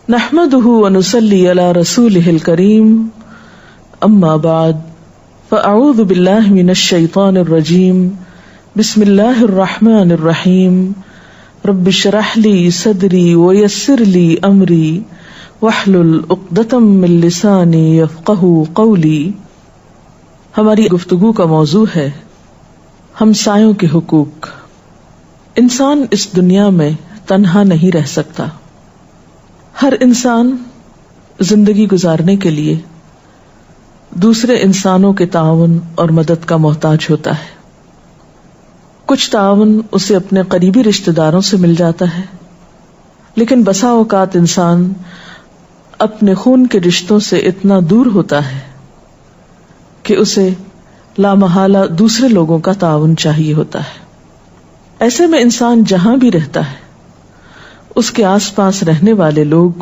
نحمده ونصلي على رسوله الكريم اما بعد فاعوذ بالله من الشيطان الرجيم بسم الله الرحمن الرحيم رب اشرح لي صدري ويسر لي امري واحلل عقدة من لساني يفقهوا قولي۔ ہماری گفتگو کا موضوع ہے ہمسایوں کے حقوق۔ انسان اس دنیا میں تنہا نہیں رہ سکتا۔ ہر انسان زندگی گزارنے کے لیے دوسرے انسانوں کے تعاون اور مدد کا محتاج ہوتا ہے۔ کچھ تعاون اسے اپنے قریبی رشتہ داروں سے مل جاتا ہے، لیکن بسا اوقات انسان اپنے خون کے رشتوں سے اتنا دور ہوتا ہے کہ اسے لامحالہ دوسرے لوگوں کا تعاون چاہیے ہوتا ہے۔ ایسے میں انسان جہاں بھی رہتا ہے اس کے آس پاس رہنے والے لوگ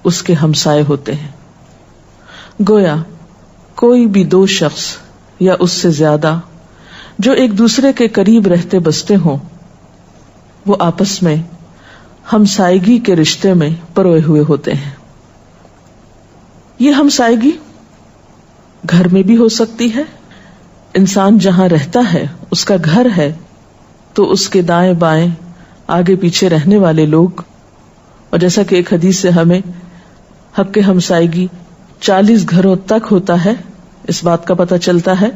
اس کے ہمسائے ہوتے ہیں۔ گویا کوئی بھی دو شخص یا اس سے زیادہ جو ایک دوسرے کے قریب رہتے بستے ہوں، وہ آپس میں ہمسائیگی کے رشتے میں پروئے ہوئے ہوتے ہیں۔ یہ ہمسائیگی گھر میں بھی ہو سکتی ہے۔ انسان جہاں رہتا ہے اس کا گھر ہے تو اس کے دائیں بائیں آگے پیچھے رہنے والے لوگ، اور جیسا کہ ایک حدیث سے ہمیں حق ہمسائیگی 40 گھروں تک ہوتا ہے، اس بات کا پتہ چلتا ہے۔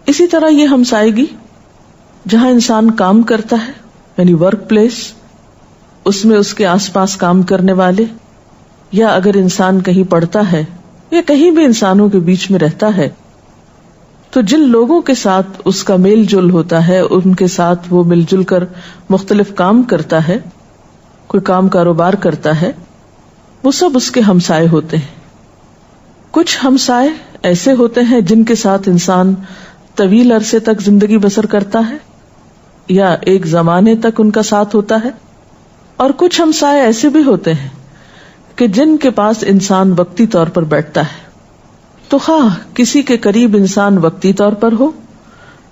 اسی طرح یہ ہمسائیگی جہاں انسان کام کرتا ہے یعنی ورک پلیس، اس میں اس کے آس پاس کام کرنے والے، یا اگر انسان کہیں پڑھتا ہے یا کہیں بھی انسانوں کے بیچ میں رہتا ہے تو جن لوگوں کے ساتھ اس کا میل جل ہوتا ہے، ان کے ساتھ وہ مل جل کر مختلف کام کرتا ہے، کوئی کام کاروبار کرتا ہے، وہ سب اس کے ہمسائے ہوتے ہیں۔ کچھ ہمسائے ایسے ہوتے ہیں جن کے ساتھ انسان طویل عرصے تک زندگی بسر کرتا ہے یا ایک زمانے تک ان کا ساتھ ہوتا ہے، اور کچھ ہمسائے ایسے بھی ہوتے ہیں کہ جن کے پاس انسان وقتی طور پر بیٹھتا ہے۔ تو خواہ کسی کے قریب انسان وقتی طور پر ہو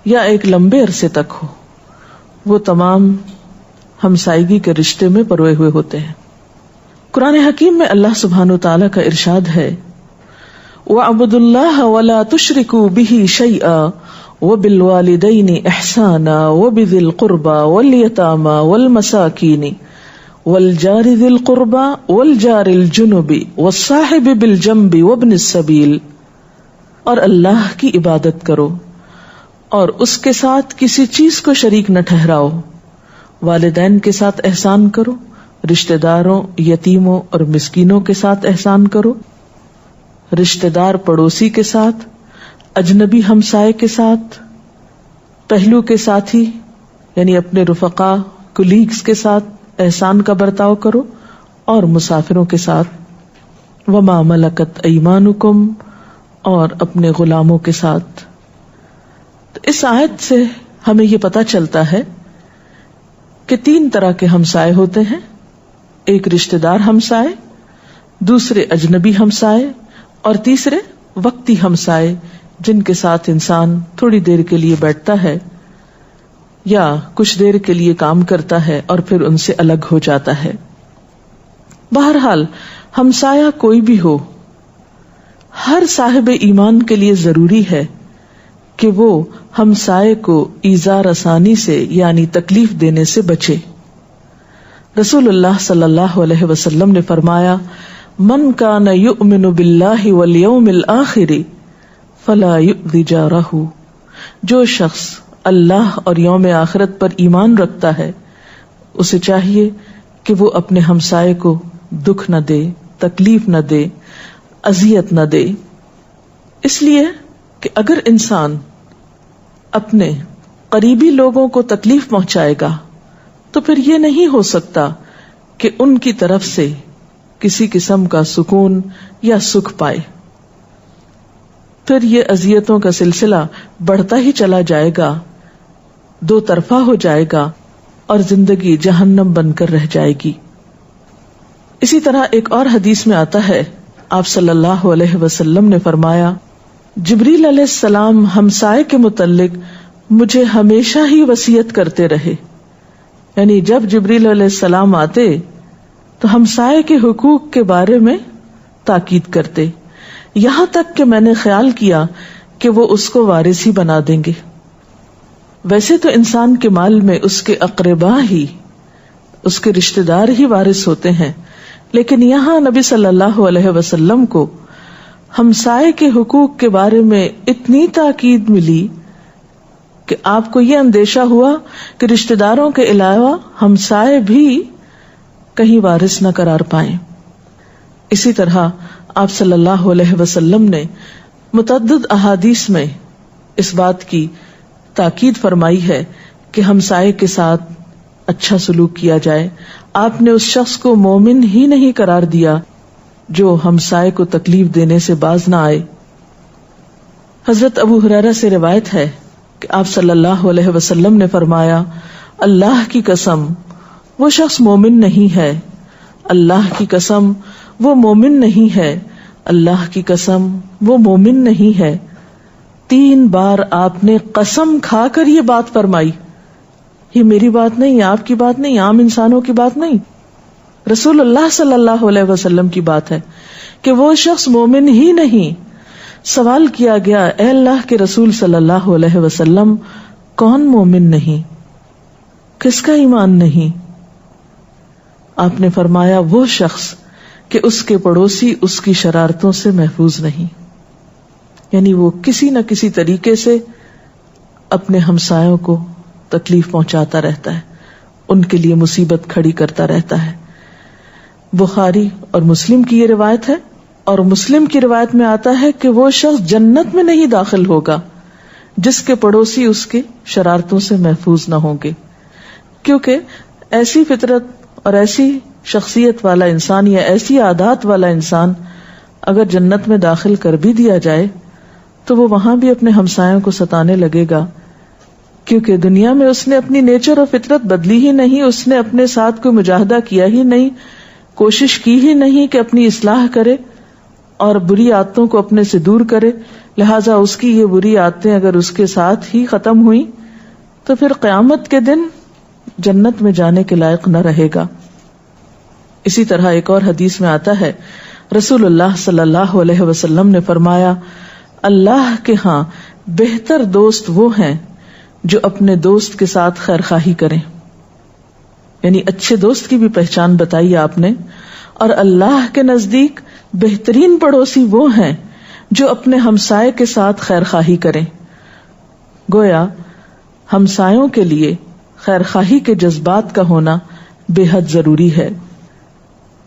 یا ایک لمبے عرصے تک ہو، وہ تمام ہمسائیگی کے رشتے میں پروئے ہوئے ہوتے ہیں۔ قرآن حکیم میں اللہ سبحانہ وتعالی کا ارشاد ہے، وَاعْبُدُوا اللَّهَ وَلَا تُشْرِكُوا بِهِ شَيْئًا وَبِالْوَالِدَيْنِ إِحْسَانًا وَبِذِي الْقُرْبَى وَالْيَتَامَى وَالْمَسَاكِينِ وَالْجَارِ ذِي الْقُرْبَى وَالْجَارِ الْجُنُبِ وَالصَّاحِبِ بِالْجَنبِ وَابْنِ السَّبِيلِ، اور اللہ کی عبادت کرو اور اس کے ساتھ کسی چیز کو شریک نہ ٹھہراؤ، والدین کے ساتھ احسان کرو، رشتہ داروں، یتیموں اور مسکینوں کے ساتھ احسان کرو، رشتہ دار پڑوسی کے ساتھ، اجنبی ہمسائے کے ساتھ، پہلو کے ساتھی یعنی اپنے رفقا کولیگز کے ساتھ احسان کا برتاؤ کرو، اور مسافروں کے ساتھ، وما ملکت ایمانکم، اور اپنے غلاموں کے ساتھ۔ تو اس آیت سے ہمیں یہ پتہ چلتا ہے کہ 3 طرح کے ہمسائے ہوتے ہیں، ایک رشتہ دار ہمسائے، دوسرے اجنبی ہمسائے، اور تیسرے وقتی ہمسائے جن کے ساتھ انسان تھوڑی دیر کے لیے بیٹھتا ہے یا کچھ دیر کے لیے کام کرتا ہے اور پھر ان سے الگ ہو جاتا ہے۔ بہرحال ہمسایہ کوئی بھی ہو، ہر صاحب ایمان کے لیے ضروری ہے کہ وہ ہمسائے کو ایذا رسانی سے یعنی تکلیف دینے سے بچے۔ رسول اللہ صلی اللہ علیہ وسلم نے فرمایا، من کان یؤمن باللہ والیوم الآخر فلا یؤذی جارہ، جو شخص اللہ اور یوم آخرت پر ایمان رکھتا ہے اسے چاہیے کہ وہ اپنے ہمسائے کو دکھ نہ دے، تکلیف نہ دے، اذیت نہ دے۔ اس لیے کہ اگر انسان اپنے قریبی لوگوں کو تکلیف پہنچائے گا تو پھر یہ نہیں ہو سکتا کہ ان کی طرف سے کسی قسم کا سکون یا سکھ پائے، پھر یہ اذیتوں کا سلسلہ بڑھتا ہی چلا جائے گا، دو طرفہ ہو جائے گا اور زندگی جہنم بن کر رہ جائے گی۔ اسی طرح ایک اور حدیث میں آتا ہے، آپ صلی اللہ علیہ وسلم نے فرمایا، جبریل علیہ السلام ہمسائے کے متعلق مجھے ہمیشہ ہی وصیت کرتے رہے، یعنی جب جبریل علیہ السلام آتے تو ہمسائے کے حقوق کے بارے میں تاکید کرتے، یہاں تک کہ میں نے خیال کیا کہ وہ اس کو وارث ہی بنا دیں گے۔ ویسے تو انسان کے مال میں اس کے اقربا ہی، اس کے رشتہ دار ہی وارث ہوتے ہیں، لیکن یہاں نبی صلی اللہ علیہ وسلم کو ہمسائے کے حقوق کے بارے میں اتنی تاکید ملی کہ آپ کو یہ اندیشہ ہوا کہ رشتہ داروں کے علاوہ ہمسائے بھی کہیں وارث نہ قرار پائیں۔ اسی طرح آپ صلی اللہ علیہ وسلم نے متعدد احادیث میں اس بات کی تاکید فرمائی ہے کہ ہمسائے کے ساتھ اچھا سلوک کیا جائے۔ آپ نے اس شخص کو مومن ہی نہیں قرار دیا جو ہمسائے کو تکلیف دینے سے باز نہ آئے۔ حضرت ابو ہریرہ سے روایت ہے کہ آپ صلی اللہ علیہ وسلم نے فرمایا، اللہ کی قسم وہ شخص مومن نہیں ہے، اللہ کی قسم وہ مومن نہیں ہے، اللہ کی قسم وہ مومن نہیں ہے۔ 3 بار آپ نے قسم کھا کر یہ بات فرمائی۔ یہ میری بات نہیں، آپ کی بات نہیں، عام انسانوں کی بات نہیں، رسول اللہ صلی اللہ علیہ وسلم کی بات ہے کہ وہ شخص مومن ہی نہیں۔ سوال کیا گیا، اے اللہ کے رسول صلی اللہ علیہ وسلم، کون مومن نہیں، کس کا ایمان نہیں؟ آپ نے فرمایا، وہ شخص کہ اس کے پڑوسی اس کی شرارتوں سے محفوظ نہیں، یعنی وہ کسی نہ کسی طریقے سے اپنے ہمسایوں کو تکلیف پہنچاتا رہتا ہے، ان کے لیے مصیبت کھڑی کرتا رہتا ہے۔ بخاری اور مسلم کی یہ روایت ہے، اور مسلم کی روایت میں آتا ہے کہ وہ شخص جنت میں نہیں داخل ہوگا جس کے پڑوسی اس کے شرارتوں سے محفوظ نہ ہوں گے، کیونکہ ایسی فطرت اور ایسی شخصیت والا انسان یا ایسی عادات والا انسان اگر جنت میں داخل کر بھی دیا جائے تو وہ وہاں بھی اپنے ہمسایوں کو ستانے لگے گا، کیونکہ دنیا میں اس نے اپنی نیچر اور فطرت بدلی ہی نہیں، اس نے اپنے ساتھ کوئی مجاہدہ کیا ہی نہیں، کوشش کی ہی نہیں کہ اپنی اصلاح کرے اور بری عادتوں کو اپنے سے دور کرے، لہٰذا اس کی یہ بری عادتیں اگر اس کے ساتھ ہی ختم ہوئیں تو پھر قیامت کے دن جنت میں جانے کے لائق نہ رہے گا۔ اسی طرح ایک اور حدیث میں آتا ہے، رسول اللہ صلی اللہ علیہ وسلم نے فرمایا، اللہ کے ہاں بہتر دوست وہ ہیں جو اپنے دوست کے ساتھ خیر خواہی کریں، یعنی اچھے دوست کی بھی پہچان بتائی آپ نے، اور اللہ کے نزدیک بہترین پڑوسی وہ ہیں جو اپنے ہمسائے کے ساتھ خیر خواہی کریں۔ گویا ہمسایوں کے لیے خیر خواہی کے جذبات کا ہونا بے حد ضروری ہے۔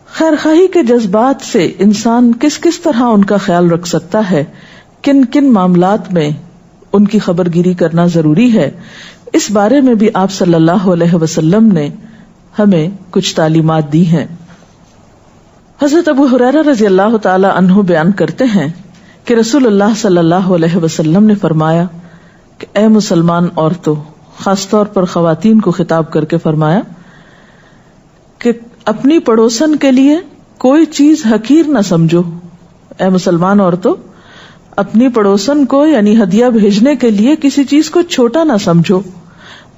خیر خواہی کے جذبات سے انسان کس کس طرح ان کا خیال رکھ سکتا ہے، کن کن معاملات میں ان کی خبر گیری کرنا ضروری ہے، اس بارے میں بھی آپ صلی اللہ علیہ وسلم نے ہمیں کچھ تعلیمات دی ہیں۔ حضرت ابو ہریرہ رضی اللہ تعالی عنہ بیان کرتے ہیں کہ رسول اللہ صلی اللہ علیہ وسلم نے فرمایا کہ اے مسلمان عورتوں، خاص طور پر خواتین کو خطاب کر کے فرمایا کہ اپنی پڑوسن کے لیے کوئی چیز حقیر نہ سمجھو۔ اے مسلمان عورتوں، اپنی پڑوسن کو یعنی ہدیہ بھیجنے کے لیے کسی چیز کو چھوٹا نہ سمجھو،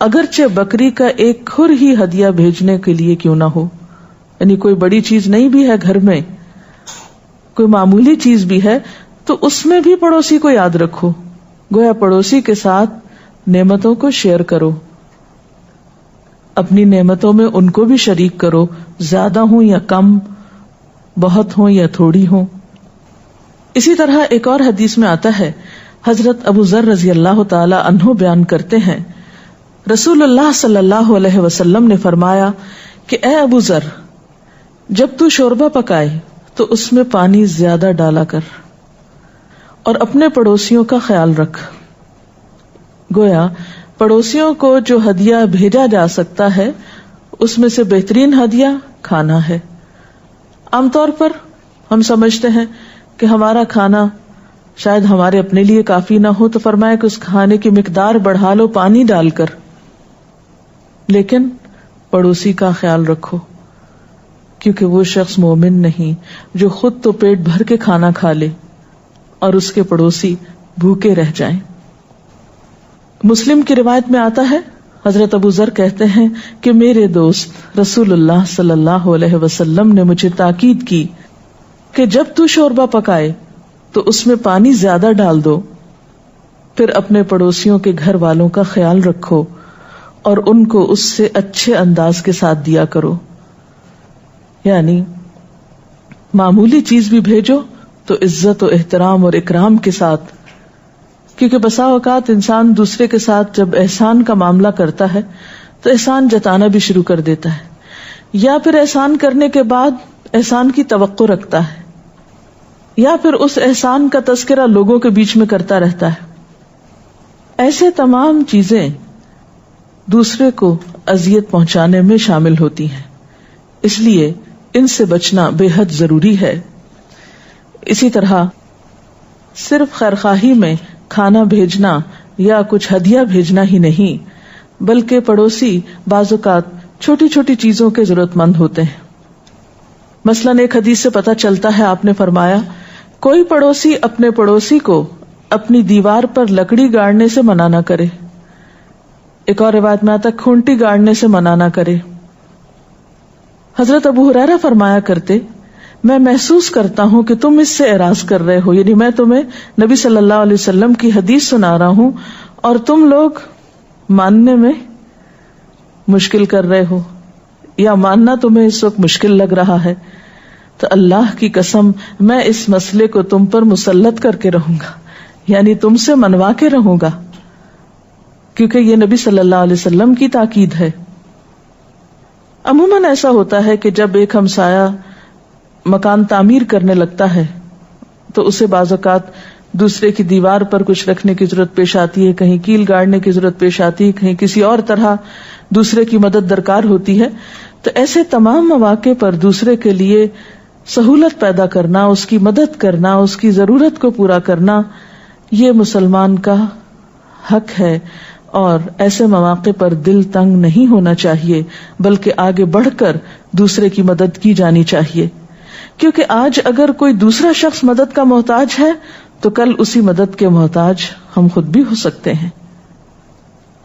اگرچہ بکری کا ایک کھر ہی ہدیہ بھیجنے کے لیے کیوں نہ ہو، یعنی کوئی بڑی چیز نہیں بھی ہے گھر میں، کوئی معمولی چیز بھی ہے تو اس میں بھی پڑوسی کو یاد رکھو۔ گویا پڑوسی کے ساتھ نعمتوں کو شیئر کرو، اپنی نعمتوں میں ان کو بھی شریک کرو، زیادہ ہوں یا کم، بہت ہوں یا تھوڑی ہوں۔ اسی طرح ایک اور حدیث میں آتا ہے، حضرت ابو ذر رضی اللہ تعالی عنہ بیان کرتے ہیں، رسول اللہ صلی اللہ علیہ وسلم نے فرمایا کہ اے ابو ذر، جب تو شوربہ پکائے تو اس میں پانی زیادہ ڈالا کر اور اپنے پڑوسیوں کا خیال رکھ۔ گویا پڑوسیوں کو جو ہدیہ بھیجا جا سکتا ہے اس میں سے بہترین ہدیہ کھانا ہے۔ عام طور پر ہم سمجھتے ہیں کہ ہمارا کھانا شاید ہمارے اپنے لیے کافی نہ ہو، تو فرمایا کہ اس کھانے کی مقدار بڑھا لو پانی ڈال کر، لیکن پڑوسی کا خیال رکھو، کیونکہ وہ شخص مومن نہیں جو خود تو پیٹ بھر کے کھانا کھا لے اور اس کے پڑوسی بھوکے رہ جائیں۔ مسلم کی روایت میں آتا ہے، حضرت ابو ذر کہتے ہیں کہ میرے دوست رسول اللہ صلی اللہ علیہ وسلم نے مجھے تاکید کی کہ جب تو شوربہ پکائے تو اس میں پانی زیادہ ڈال دو، پھر اپنے پڑوسیوں کے گھر والوں کا خیال رکھو اور ان کو اس سے اچھے انداز کے ساتھ دیا کرو، یعنی معمولی چیز بھی بھیجو تو عزت و احترام اور اکرام کے ساتھ، کیونکہ بسا اوقات انسان دوسرے کے ساتھ جب احسان کا معاملہ کرتا ہے تو احسان جتانا بھی شروع کر دیتا ہے، یا پھر احسان کرنے کے بعد احسان کی توقع رکھتا ہے، یا پھر اس احسان کا تذکرہ لوگوں کے بیچ میں کرتا رہتا ہے. ایسے تمام چیزیں دوسرے کو اذیت پہنچانے میں شامل ہوتی ہیں، اس لیے ان سے بچنا بے حد ضروری ہے. اسی طرح صرف خیرخواہی میں کھانا بھیجنا یا کچھ ہدیہ بھیجنا ہی نہیں، بلکہ پڑوسی بعض اوقات چھوٹی چھوٹی چیزوں کے ضرورت مند ہوتے ہیں. مثلاً ایک حدیث سے پتہ چلتا ہے، آپ نے فرمایا کوئی پڑوسی اپنے پڑوسی کو اپنی دیوار پر لکڑی گاڑنے سے منع نہ کرے. ایک اور روایت میں آتا کھونٹی گاڑنے سے منع نہ کرے. حضرت ابو ہریرہ فرمایا کرتے، میں محسوس کرتا ہوں کہ تم اس سے اعراض کر رہے ہو، یعنی میں تمہیں نبی صلی اللہ علیہ وسلم کی حدیث سنا رہا ہوں اور تم لوگ ماننے میں مشکل کر رہے ہو، یا ماننا تمہیں اس وقت مشکل لگ رہا ہے. تو اللہ کی قسم میں اس مسئلے کو تم پر مسلط کر کے رہوں گا، یعنی تم سے منوا کے رہوں گا، کیونکہ یہ نبی صلی اللہ علیہ وسلم کی تاکید ہے. عموماً ایسا ہوتا ہے کہ جب ایک ہمسایہ مکان تعمیر کرنے لگتا ہے تو اسے بعض اوقات دوسرے کی دیوار پر کچھ رکھنے کی ضرورت پیش آتی ہے، کہیں کیل گاڑنے کی ضرورت پیش آتی ہے، کہیں کسی اور طرح دوسرے کی مدد درکار ہوتی ہے. تو ایسے تمام مواقع پر دوسرے کے لیے سہولت پیدا کرنا، اس کی مدد کرنا، اس کی ضرورت کو پورا کرنا، یہ مسلمان کا حق ہے. اور ایسے مواقع پر دل تنگ نہیں ہونا چاہیے، بلکہ آگے بڑھ کر دوسرے کی مدد کی جانی چاہیے، کیونکہ آج اگر کوئی دوسرا شخص مدد کا محتاج ہے تو کل اسی مدد کے محتاج ہم خود بھی ہو سکتے ہیں.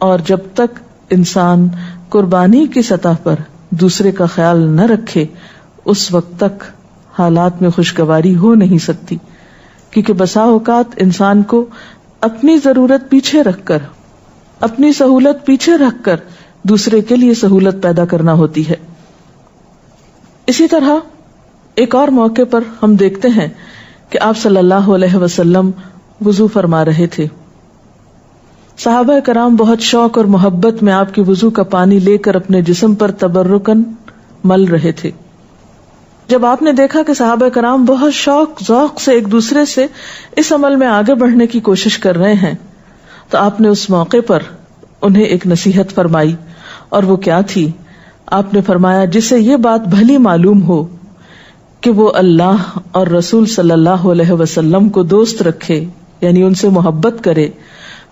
اور جب تک انسان قربانی کی سطح پر دوسرے کا خیال نہ رکھے، اس وقت تک حالات میں خوشگواری ہو نہیں سکتی، کیونکہ بسا اوقات انسان کو اپنی ضرورت پیچھے رکھ کر، اپنی سہولت پیچھے رکھ کر دوسرے کے لیے سہولت پیدا کرنا ہوتی ہے. اسی طرح ایک اور موقع پر ہم دیکھتے ہیں کہ آپ صلی اللہ علیہ وسلم وضو فرما رہے تھے. صحابہ کرام بہت شوق اور محبت میں آپ کی وضو کا پانی لے کر اپنے جسم پر تبرکن مل رہے تھے. جب آپ نے دیکھا کہ صحابہ کرام بہت شوق ذوق سے ایک دوسرے سے اس عمل میں آگے بڑھنے کی کوشش کر رہے ہیں، تو آپ نے اس موقع پر انہیں ایک نصیحت فرمائی. اور وہ کیا تھی؟ آپ نے فرمایا جسے یہ بات بھلی معلوم ہو کہ وہ اللہ اور رسول صلی اللہ علیہ وسلم کو دوست رکھے، یعنی ان سے محبت کرے،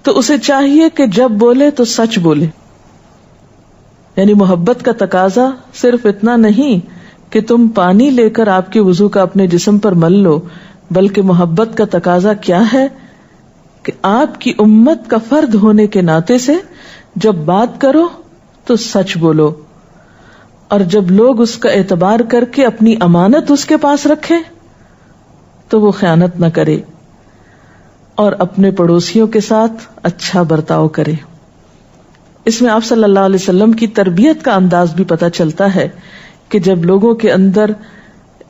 تو اسے چاہیے کہ جب بولے تو سچ بولے. یعنی محبت کا تقاضا صرف اتنا نہیں کہ تم پانی لے کر آپ کے وضو کا اپنے جسم پر مل لو، بلکہ محبت کا تقاضا کیا ہے کہ آپ کی امت کا فرد ہونے کے ناطے سے جب بات کرو تو سچ بولو، اور جب لوگ اس کا اعتبار کر کے اپنی امانت اس کے پاس رکھے تو وہ خیانت نہ کرے، اور اپنے پڑوسیوں کے ساتھ اچھا برتاؤ کرے. اس میں آپ صلی اللہ علیہ وسلم کی تربیت کا انداز بھی پتہ چلتا ہے کہ جب لوگوں کے اندر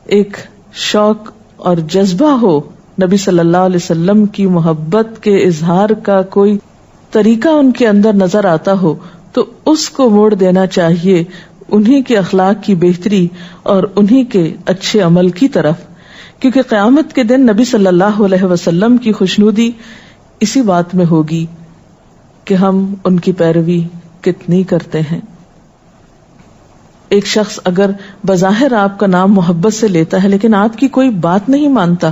ایک شوق اور جذبہ ہو نبی صلی اللہ علیہ وسلم کی محبت کے اظہار کا کوئی طریقہ ان کے اندر نظر آتا ہو تو اس کو موڑ دینا چاہیے انہی کے اخلاق کی بہتری اور انہی کے اچھے عمل کی طرف، کیونکہ قیامت کے دن نبی صلی اللہ علیہ وسلم کی خوشنودی اسی بات میں ہوگی کہ ہم ان کی پیروی کتنی کرتے ہیں. ایک شخص اگر بظاہر آپ کا نام محبت سے لیتا ہے لیکن آپ کی کوئی بات نہیں مانتا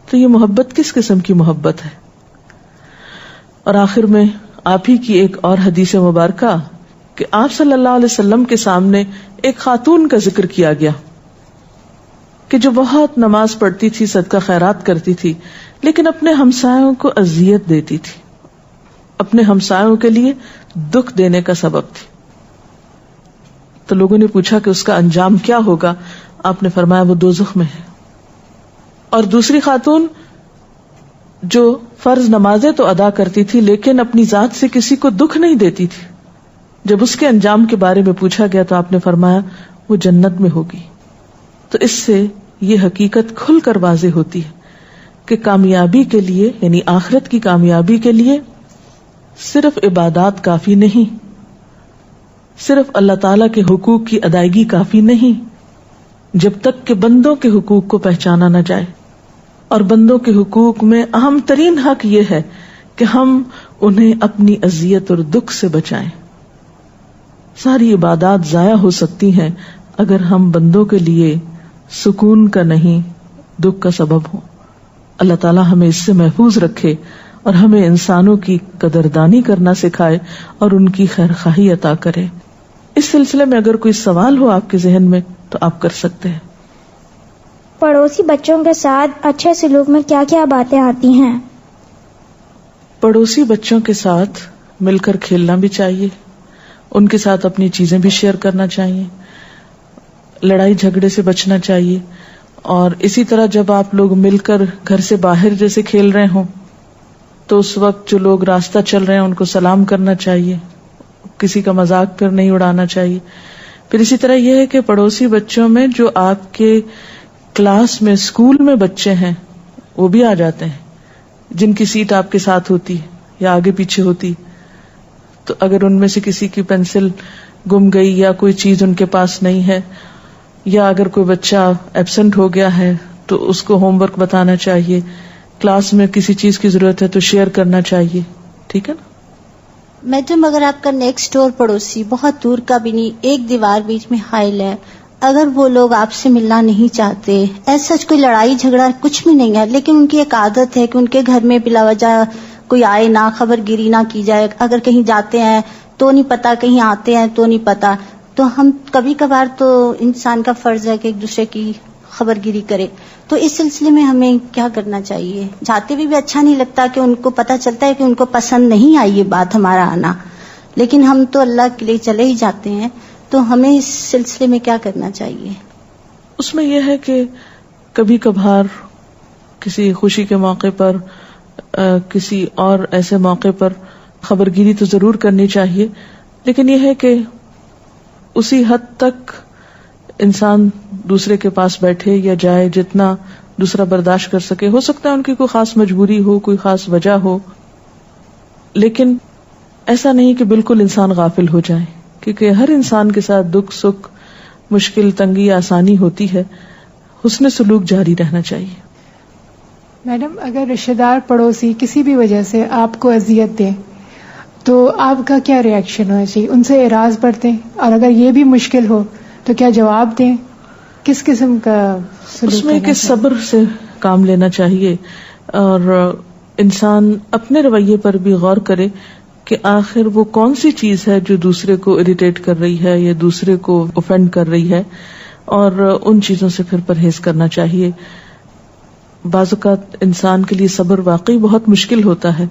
تو یہ محبت کس قسم کی محبت ہے؟ اور آخر میں آپ ہی کی ایک اور حدیث مبارکہ کہ آپ صلی اللہ علیہ وسلم کے سامنے ایک خاتون کا ذکر کیا گیا کہ جو بہت نماز پڑھتی تھی، صدقہ خیرات کرتی تھی، لیکن اپنے ہمسایوں کو اذیت دیتی تھی. اپنے ہمسایوں کے لیے دکھ دینے کا سبب تھی. تو لوگوں نے پوچھا کہ اس کا انجام کیا ہوگا؟ آپ نے فرمایا وہ دوزخ میں ہے. اور دوسری خاتون جو فرض نمازیں تو ادا کرتی تھی لیکن اپنی ذات سے کسی کو دکھ نہیں دیتی تھی، جب اس کے انجام کے بارے میں پوچھا گیا تو آپ نے فرمایا وہ جنت میں ہوگی. تو اس سے یہ حقیقت کھل کر واضح ہوتی ہے کہ کامیابی کے لیے، یعنی آخرت کی کامیابی کے لیے صرف عبادات کافی نہیں، صرف اللہ تعالی کے حقوق کی ادائیگی کافی نہیں، جب تک کہ بندوں کے حقوق کو پہچانا نہ جائے. اور بندوں کے حقوق میں اہم ترین حق یہ ہے کہ ہم انہیں اپنی اذیت اور دکھ سے بچائیں. ساری عبادات ضائع ہو سکتی ہیں اگر ہم بندوں کے لیے سکون کا نہیں دکھ کا سبب ہوں. اللہ تعالیٰ ہمیں اس سے محفوظ رکھے اور ہمیں انسانوں کی قدردانی کرنا سکھائے اور ان کی خیر خواہی عطا کرے. اس سلسلے میں اگر کوئی سوال ہو آپ کے ذہن میں تو آپ کر سکتے ہیں. پڑوسی بچوں کے ساتھ اچھے سلوک میں کیا کیا باتیں آتی ہیں؟ پڑوسی بچوں کے ساتھ مل کر کھیلنا بھی چاہیے، ان کے ساتھ اپنی چیزیں بھی شیئر کرنا چاہیے، لڑائی جھگڑے سے بچنا چاہیے. اور اسی طرح جب آپ لوگ مل کر گھر سے باہر جیسے کھیل رہے ہوں تو اس وقت جو لوگ راستہ چل رہے ہیں ان کو سلام کرنا چاہیے، کسی کا مذاق پھر نہیں اڑانا چاہیے. پھر اسی طرح یہ ہے کہ پڑوسی بچوں میں جو آپ کے کلاس میں اسکول میں بچے ہیں وہ بھی آ جاتے ہیں جن کی سیٹ آپ کے ساتھ ہوتی یا آگے پیچھے ہوتی، تو اگر ان میں سے کسی کی پینسل گم گئی یا کوئی چیز ان کے پاس نہیں ہے یا اگر کوئی بچہ ایبسنٹ ہو گیا ہے تو اس کو ہوم ورک بتانا چاہیے، کلاس میں کسی چیز کی ضرورت ہے تو شیئر کرنا چاہیے. ٹھیک ہے نا؟ میڈم اگر آپ کا نیکسٹ ڈور پڑوسی بہت دور کا بھی نہیں، ایک دیوار بیچ میں حائل ہے، اگر وہ لوگ آپ سے ملنا نہیں چاہتے، ایسا کوئی لڑائی جھگڑا کچھ بھی نہیں ہے، لیکن ان کی ایک عادت ہے کہ ان کے گھر میں بلا وجہ کوئی آئے نہ، خبر گیری نہ کی جائے، اگر کہیں جاتے ہیں تو نہیں پتا، کہیں آتے ہیں تو نہیں پتا، تو ہم کبھی کبھار تو انسان کا فرض ہے کہ ایک دوسرے کی خبر گیری کرے. تو اس سلسلے میں ہمیں کیا کرنا چاہیے؟ جاتے بھی اچھا نہیں لگتا کہ ان کو پتہ چلتا ہے کہ ان کو پسند نہیں آئی یہ بات ہمارا آنا، لیکن ہم تو اللہ کے لیے چلے ہی جاتے ہیں. تو ہمیں اس سلسلے میں کیا کرنا چاہیے؟ اس میں یہ ہے کہ کبھی کبھار کسی خوشی کے موقع پر، کسی اور ایسے موقع پر خبر گیری تو ضرور کرنی چاہیے، لیکن یہ ہے کہ اسی حد تک انسان دوسرے کے پاس بیٹھے یا جائے جتنا دوسرا برداشت کر سکے. ہو سکتا ہے ان کی کوئی خاص مجبوری ہو، کوئی خاص وجہ ہو، لیکن ایسا نہیں کہ بالکل انسان غافل ہو جائے، کیونکہ ہر انسان کے ساتھ دکھ سکھ، مشکل تنگی آسانی ہوتی ہے. حسن سلوک جاری رہنا چاہیے. میڈم اگر رشتہ دار پڑوسی کسی بھی وجہ سے آپ کو اذیت دیں تو آپ کا کیا ری ایکشن ہونا چاہیے؟ ان سے اعراض برتیں، اور اگر یہ بھی مشکل ہو تو کیا جواب دیں؟ کس قسم کا سلوک؟ اس میں کہ صبر سے کام لینا چاہیے، اور انسان اپنے رویے پر بھی غور کرے کہ آخر وہ کون سی چیز ہے جو دوسرے کو اریٹیٹ کر رہی ہے یا دوسرے کو اوفینڈ کر رہی ہے، اور ان چیزوں سے پھر پرہیز کرنا چاہیے. بعض اوقات انسان کے لیے صبر واقعی بہت مشکل ہوتا ہے،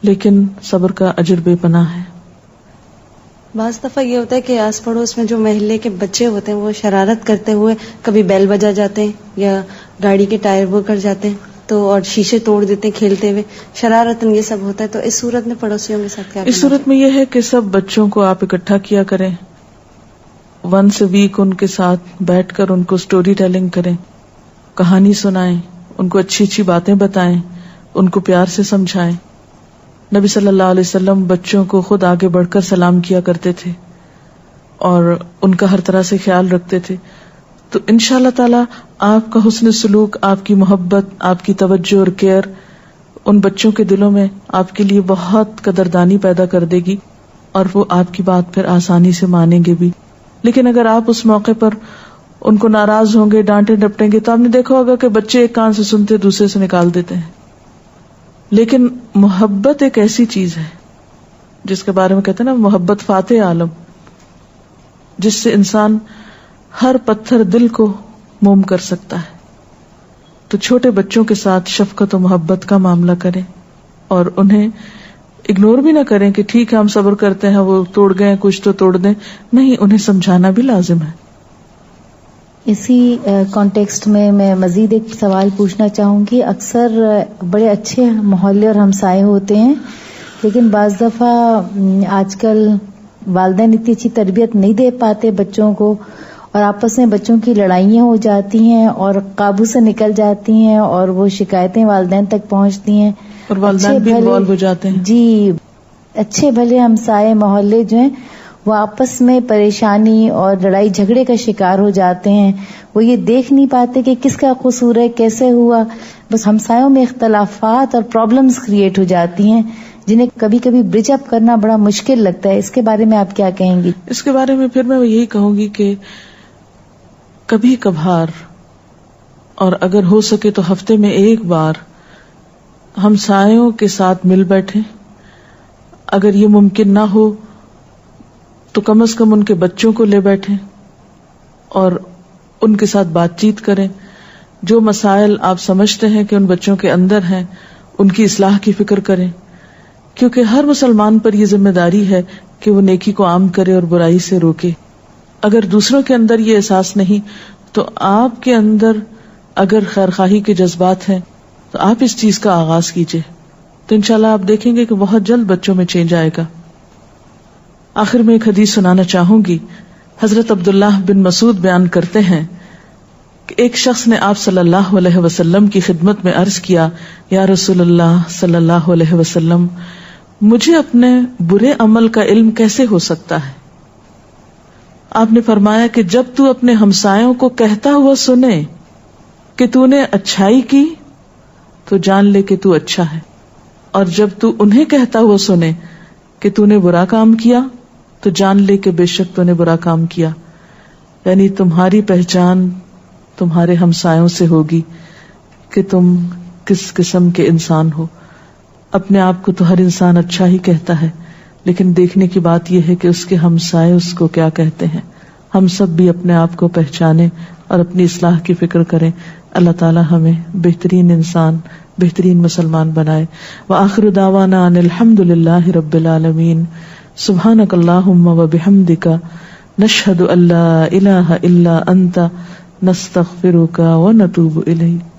لیکن صبر کا اجر بے پناہ ہے. بعض دفعہ یہ ہوتا ہے کہ آس پڑوس میں جو محلے کے بچے ہوتے ہیں وہ شرارت کرتے ہوئے کبھی بیل بجا جاتے ہیں یا گاڑی کے ٹائر وہ کر جاتے ہیں تو اور شیشے توڑ دیتے ہیں کھیلتے ہوئے، شرارتن یہ سب ہوتا ہے. تو اس صورت میں پڑوسیوں کے ساتھ کیا کرنا؟ اس صورت میں یہ ہے کہ سب بچوں کو آپ اکٹھا کیا کریں، ونس اے ویک ان کے ساتھ بیٹھ کر ان کو سٹوری ٹیلنگ کریں، کہانی سنائیں، ان کو اچھی اچھی باتیں بتائیں، ان کو پیار سے سمجھائیں. نبی صلی اللہ علیہ وسلم بچوں کو خود آگے بڑھ کر سلام کیا کرتے تھے اور ان کا ہر طرح سے خیال رکھتے تھے. تو انشاءاللہ تعالی آپ کا حسن سلوک، آپ کی محبت، آپ کی توجہ اور کیئر ان بچوں کے دلوں میں آپ کے لیے بہت قدردانی پیدا کر دے گی، اور وہ آپ کی بات پھر آسانی سے مانیں گے بھی. لیکن اگر آپ اس موقع پر ان کو ناراض ہوں گے، ڈانٹے ڈپٹیں گے، تو آپ نے دیکھا ہوگا کہ بچے ایک کان سے سنتے دوسرے سے نکال دیتے ہیں. لیکن محبت ایک ایسی چیز ہے جس کے بارے میں کہتے ہیں نا، محبت فاتح عالم، جس سے انسان ہر پتھر دل کو موم کر سکتا ہے. تو چھوٹے بچوں کے ساتھ شفقت و محبت کا معاملہ کریں اور انہیں اگنور بھی نہ کریں کہ ٹھیک ہے ہم صبر کرتے ہیں, وہ توڑ گئے کچھ تو توڑ دیں, نہیں, انہیں سمجھانا بھی لازم ہے. اسی کانٹیکسٹ میں مزید ایک سوال پوچھنا چاہوں گی. اکثر بڑے اچھے محلے اور ہمسائے ہوتے ہیں, لیکن بعض دفعہ آج کل والدین اتنی اچھی تربیت نہیں دے پاتے بچوں کو, اور آپس میں بچوں کی لڑائیاں ہو جاتی ہیں اور قابو سے نکل جاتی ہیں, اور وہ شکایتیں والدین تک پہنچتی ہیں, اور والدین بھی انوالو ہو جاتے ہیں. جی, اچھے بھلے ہمسائے محلے جو ہیں وہ آپس میں پریشانی اور لڑائی جھگڑے کا شکار ہو جاتے ہیں. وہ یہ دیکھ نہیں پاتے کہ کس کا قصور ہے, کیسے ہوا, بس ہمسایوں میں اختلافات اور پرابلمز کریٹ ہو جاتی ہیں جنہیں کبھی کبھی برج اپ کرنا بڑا مشکل لگتا ہے. اس کے بارے میں آپ کیا کہیں گی؟ اس کے بارے میں پھر میں یہی کہوں گی کہ کبھی کبھار, اور اگر ہو سکے تو ہفتے میں ایک بار ہمسایوں کے ساتھ مل بیٹھیں. اگر یہ ممکن نہ ہو تو کم از کم ان کے بچوں کو لے بیٹھیں اور ان کے ساتھ بات چیت کریں. جو مسائل آپ سمجھتے ہیں کہ ان بچوں کے اندر ہیں, ان کی اصلاح کی فکر کریں, کیونکہ ہر مسلمان پر یہ ذمہ داری ہے کہ وہ نیکی کو عام کرے اور برائی سے روکے. اگر دوسروں کے اندر یہ احساس نہیں تو آپ کے اندر اگر خیرخواہی کے جذبات ہیں تو آپ اس چیز کا آغاز کیجئے, تو انشاءاللہ آپ دیکھیں گے کہ بہت جلد بچوں میں چینج آئے گا. آخر میں ایک حدیث سنانا چاہوں گی. حضرت عبداللہ بن مسعود بیان کرتے ہیں کہ ایک شخص نے آپ صلی اللہ علیہ وسلم کی خدمت میں عرض کیا, یا رسول اللہ صلی اللہ علیہ وسلم, مجھے اپنے برے عمل کا علم کیسے ہو سکتا ہے؟ آپ نے فرمایا کہ جب تو اپنے ہمسایوں کو کہتا ہوا سنے کہ تو نے اچھائی کی تو جان لے کہ تو اچھا ہے, اور جب تو انہیں کہتا ہوا سنے کہ تو نے برا کام کیا تو جان لے کہ بے شک تو نے برا کام کیا. یعنی تمہاری پہچان تمہارے ہمسایوں سے ہوگی کہ تم کس قسم کے انسان ہو. اپنے آپ کو تو ہر انسان اچھا ہی کہتا ہے, لیکن دیکھنے کی بات یہ ہے کہ اس کے ہمسائے اس کو کیا کہتے ہیں. ہم سب بھی اپنے آپ کو پہچانیں اور اپنی اصلاح کی فکر کریں. اللہ تعالی ہمیں بہترین انسان, بہترین مسلمان بنائے. وآخر دعوانا ان الحمد للہ رب العالمین. سبحانک اللہم وبحمدک, نشہد ان لا الہ الا انت, نستغفرک ونتوب الیک.